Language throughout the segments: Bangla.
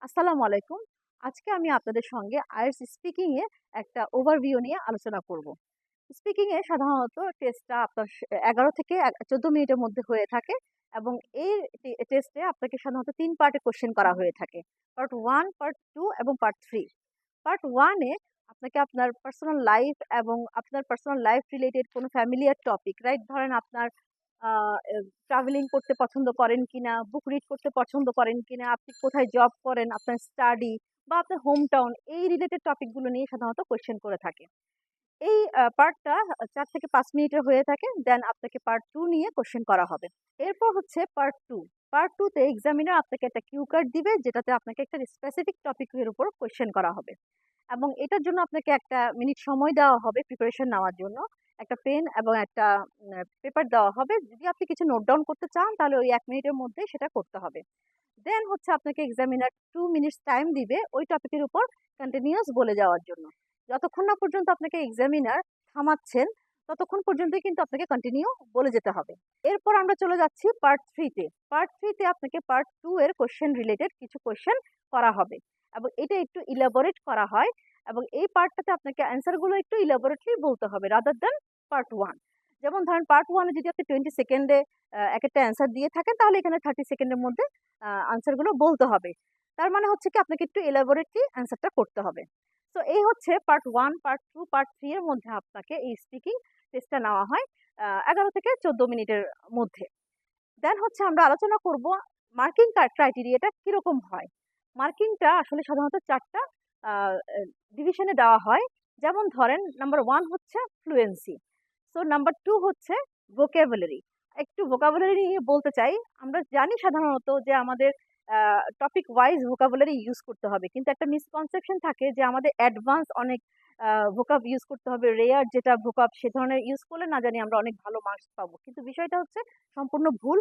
আসসালামু আলাইকুম। আজকে আমি আপনাদের সঙ্গে আইএলটিএস স্পিকিং এ একটা ওভারভিউ নিয়ে আলোচনা করব। স্পিকিং এ সাধারণত টেস্টটা আপনার ১১ থেকে ১৪ মিনিটের মধ্যে হয়ে থাকে এবং এই টেস্টে আপনাকে সাধারণত ৩ পার্টে কোয়েশ্চেন করা হয়ে থাকে। পার্ট 1, পার্ট 2 এবং পার্ট 3। পার্ট 1 এ আপনাকে আপনার পার্সোনাল লাইফ এবং আপনার পার্সোনাল লাইফ রিলেটেড কোনো ফ্যামিলিয়ার টপিক, রাইট? ধরেন আপনার আ এ ট্রাভেলিং করতে পছন্দ করেন কিনা, বুক রিড করতে পছন্দ করেন কিনা, আপনি কোথায় জব করেন, আপনার স্টাডি বা আপনার হোম টাউন, এই রিলেটেড টপিক গুলো নিয়ে সাধারণত কোয়েশ্চেন করে থাকে। এই পার্টটা ৪ থেকে ৫ মিনিটের হয়ে থাকে। দেন আপনাকে পার্ট 2 নিয়ে কোয়েশ্চেন করা হবে। এরপর হচ্ছে পার্ট 2। পার্ট 2 তে এক্সামিনার আপনাকে একটা কিউ কার্ড দিবে, যেটাতে আপনাকে একটা স্পেসিফিক টপিকের উপর কোয়েশ্চেন করা হবে। এবং এটার জন্য আপনাকে ১ টা মিনিট সময় দেওয়া হবে প্রিপারেশন নেওয়ার জন্য। একটা পেন এবং একটা পেপার দেওয়া হবে। যদি আপনি কিছু নোট ডাউন করতে চান তাহলে ওই ১ মিনিটের মধ্যেই সেটা করতে হবে। দেন হচ্ছে আপনাকে এক্সামিনার 2 মিনিটস টাইম দিবে ওই টপিকের উপর কন্টিনিউয়াস বলে যাওয়ার জন্য। যতক্ষণ না পর্যন্ত আপনাকে এক্সামিনার থামাচ্ছেন, ততক্ষণ পর্যন্তই কিন্তু আপনাকে কন্টিনিউ বলে যেতে হবে। এরপর আমরা চলে যাচ্ছি পার্ট 3 তে। পার্ট 3 তে আপনাকে পার্ট 2 এর কোয়েশ্চেন রিলেটেড কিছু কোয়েশ্চেন করা হবে এবং এটা একটু ইলাবোরেট করা হয় এবং এই পার্টটাতে আপনাকে অ্যান্সার গুলো একটু ইলাবোরেটলি বলতে হবে রাদার দ্যান পার্ট 1। যেমন ধরেন পার্ট 1 এ যদি আপনি 20 সেকেন্ডে একেকটা অ্যান্সার দিয়ে থাকেন, তাহলে এখানে 30 সেকেন্ডের মধ্যে আনসার গুলো বলতে হবে। তার মানে হচ্ছে কি আপনাকে একটু এলাবোরেটলি অ্যান্সারটা করতে হবে। তো এই হচ্ছে পার্ট 1, পার্ট 2, পার্ট 3 এর মধ্যে আপনাকে এই স্পিকিং টেস্টটা নেওয়া হয় ১১ থেকে ১৪ মিনিটের মধ্যে। দেন হচ্ছে আমরা আলোচনা করব মার্কিং ক্রাইটেরিয়াটা কিরকম হয়। মার্কিংটা আসলে সাধারণত ৪ টা আ এ ডিভিশনে দেওয়া হয়। যেমন ধরেন নাম্বার 1 হচ্ছে ফ্লুয়েন্সি। সো নাম্বার 2 হচ্ছে ভোকাবুলারি। একটু ভোকাবুলারি নিয়ে বলতে চাই। আমরা জানি সাধারণত যে আমাদের আ টপিক ওয়াইজ ভোকাবুলারি ইউজ করতে হবে। কিন্তু একটা মিসকনসেপশন থাকে যে আমাদের অ্যাডভান্স অনেক ভোকাব ইউজ করতে হবে। রেয়ার যেটা ভোকাব সে ধরনের ইউজ করলে না জানি আমরা অনেক ভালো মার্কস পাবো। কিন্তু বিষয়টা হচ্ছে সম্পূর্ণ ভুল।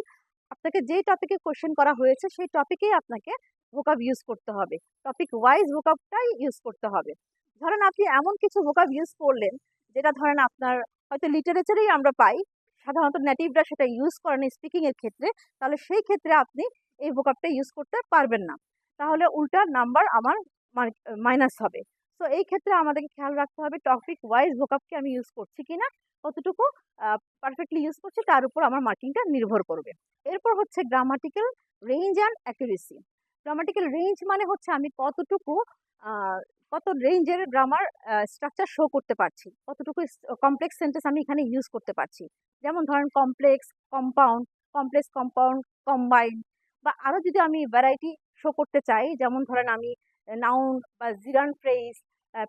আপনাকে যেই টপিকে কোয়েশ্চেন করা হয়েছে সেই টপিকেই আপনাকে ভোকাব ইউজ করতে হবে। টপিক ওয়াইজ ভোকাবটাই ইউজ করতে হবে। ধরেন আপনি এমন কিছু ভোকাব ইউজ করলেন যেটা ধরেন আপনার হয়তো লিটারেচারেই আমরা পাই। সাধারণত নেটিভরা সেটা ইউজ করে না স্পিকিং এর ক্ষেত্রে। তাহলে সেই ক্ষেত্রে আপনি এই ভোকাবটা ইউজ করতে পারবেন না। তাহলে উল্টা নাম্বার আমার মাইনাস হবে। সো এই ক্ষেত্রে আমাদেরকে খেয়াল রাখতে হবে টপিক ওয়াইজ ভোকাবকে আমি ইউজ করছি কিনা, কতটুকু পারফেক্টলি ইউজ করছি তার উপর আমার মার্কিংটা নির্ভর করবে। এরপর হচ্ছে grammatical range and accuracy. Grammatical range মানে হচ্ছে আমি কতটুকু আ কত রেঞ্জের গ্রামার স্ট্রাকচার শো করতে পারছি। কতটুকু কমপ্লেক্স সেন্টেন্স আমি এখানে ইউজ করতে পারছি। যেমন ধরেন complex, compound, complex compound, combined বা আরো যদি আমি ভ্যারাইটি শো করতে চাই, যেমন ধরেন আমি নাউন বা জিরান phrase,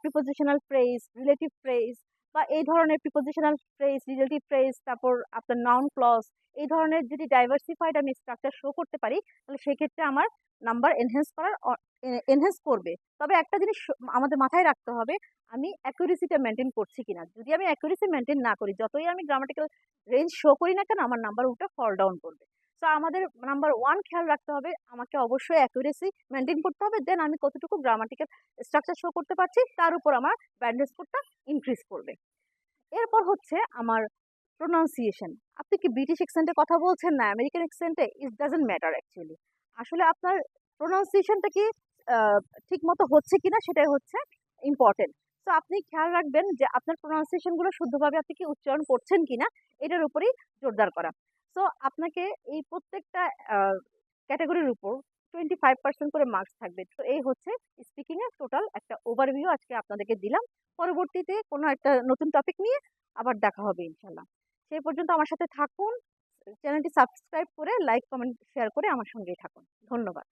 prepositional phrase, relative phrase বা এই ধরনের প্রিপোজিশনাল ফ্রেজ, রিলেটিভ ফ্রেজ, তারপর আপনার নাউন ক্লজ, এই ধরনের যদি ডাইভার্সিফাইড আমি স্ট্রাকচার শো করতে পারি, তাহলে সেক্ষেত্রে আমার নাম্বার এনহ্যান্স করবে। তবে একটা জিনিস আমাদের মাথায় রাখতে হবে, আমি অ্যাকুরেসিটা মেইনটেইন করছি কিনা। যদি আমি অ্যাকুরেসি মেইনটেইন না করি, যতই আমি গ্রামাটিক্যাল রেঞ্জ শো করি না কেন, আমার নাম্বার উল্টা ফল ডাউন করবে। সো আমাদের নাম্বার 1 খেয়াল রাখতে হবে, আমাকে অবশ্যই অ্যাকুরেসি মেইনটেইন করতে হবে। দেন আমি কতটুকু গ্রামাটিক্যাল স্ট্রাকচার শো করতে পারছি, তার উপর আমার ব্যান্ডেজ স্কোরটা ইনক্রিজ করবে। এরপর হচ্ছে আমার প্রোনাউন্সিয়েশন। আপনি কি ব্রিটিশ অ্যাকসেন্টে কথা বলছেন না আমেরিকান অ্যাকসেন্টে, ইট ডাজন্ট ম্যাটার অ্যাকচুয়ালি। আসলে আপনার প্রোনাউন্সিয়েশনটা কি আ ঠিকমতো হচ্ছে কিনা সেটাই হচ্ছে ইম্পোর্টেন্ট। তো আপনি খেয়াল রাখবেন যে আপনার প্রোনাউন্সিয়েশন গুলো শুদ্ধভাবে আপনি কি উচ্চারণ করছেন কিনা, এটার উপরেই জোরদার করা। সো আপনাকে এই প্রত্যেকটা আ ক্যাটেগরির উপর 25% করে মার্কস থাকবে। তো এই হচ্ছে স্পিকিং এর টোটাল একটা ওভারভিউ আজকে আপনাদেরকে দিলাম। পরবর্তীতে কোনো একটা নতুন টপিক নিয়ে আবার দেখা হবে ইনশাল্লাহ। সেই পর্যন্ত আমার সাথে থাকুন। চ্যানেলটি সাবস্ক্রাইব করে লাইক, কমেন্ট, শেয়ার করে আমার সঙ্গেই থাকুন। ধন্যবাদ।